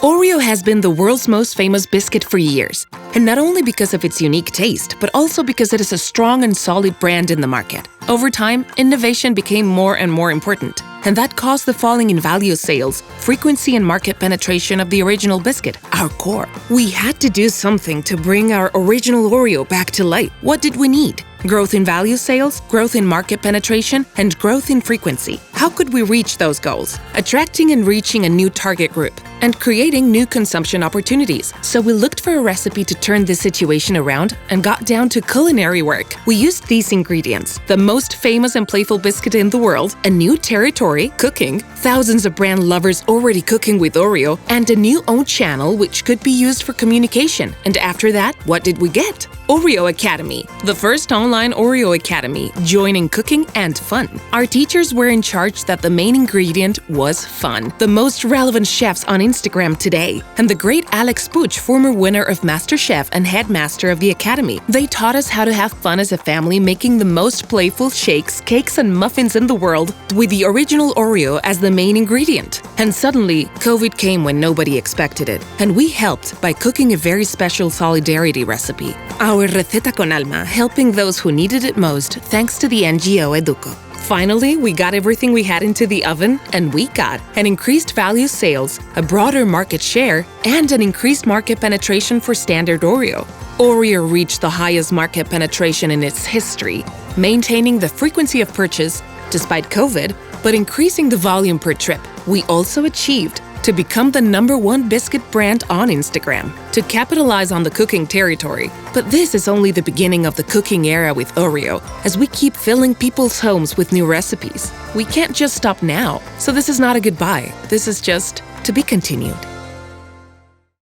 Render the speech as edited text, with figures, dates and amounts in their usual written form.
Oreo has been the world's most famous biscuit for years, and not only because of its unique taste, but also because it is a strong and solid brand in the market. Over time, innovation became more and more important, and that caused the falling in value sales, frequency and market penetration of the original biscuit, our core. We had to do something to bring our original Oreo back to life. What did we need? Growth in value sales, growth in market penetration, and growth in frequency. How could we reach those goals? Attracting and reaching a new target group, and creating new consumption opportunities. So we looked for a recipe to turn this situation around and got down to culinary work. We used these ingredients: the most famous and playful biscuit in the world, a new territory, cooking, thousands of brand lovers already cooking with Oreo, and a new own channel which could be used for communication. And after that, what did we get? Oreo Academy, the first online Oreo Academy, joining cooking and fun. Our teachers were in charge that the main ingredient was fun. The most relevant chefs on Instagram today, and the great Alex Puch, former winner of MasterChef and headmaster of the Academy. They taught us how to have fun as a family, making the most playful shakes, cakes, and muffins in the world with the original Oreo as the main ingredient. And suddenly, COVID came when nobody expected it, and we helped by cooking a very special solidarity recipe. Our receta con alma, helping those who needed it most, thanks to the NGO Educo. Finally, we got everything we had into the oven, and we got an increased value sales, a broader market share, and an increased market penetration for standard Oreo. Oreo reached the highest market penetration in its history, maintaining the frequency of purchase despite COVID, but increasing the volume per trip. We also achieved to become the #1 biscuit brand on Instagram, to capitalize on the cooking territory. But this is only the beginning of the cooking era with Oreo, as we keep filling people's homes with new recipes. We can't just stop now, so this is not a goodbye. This is just to be continued.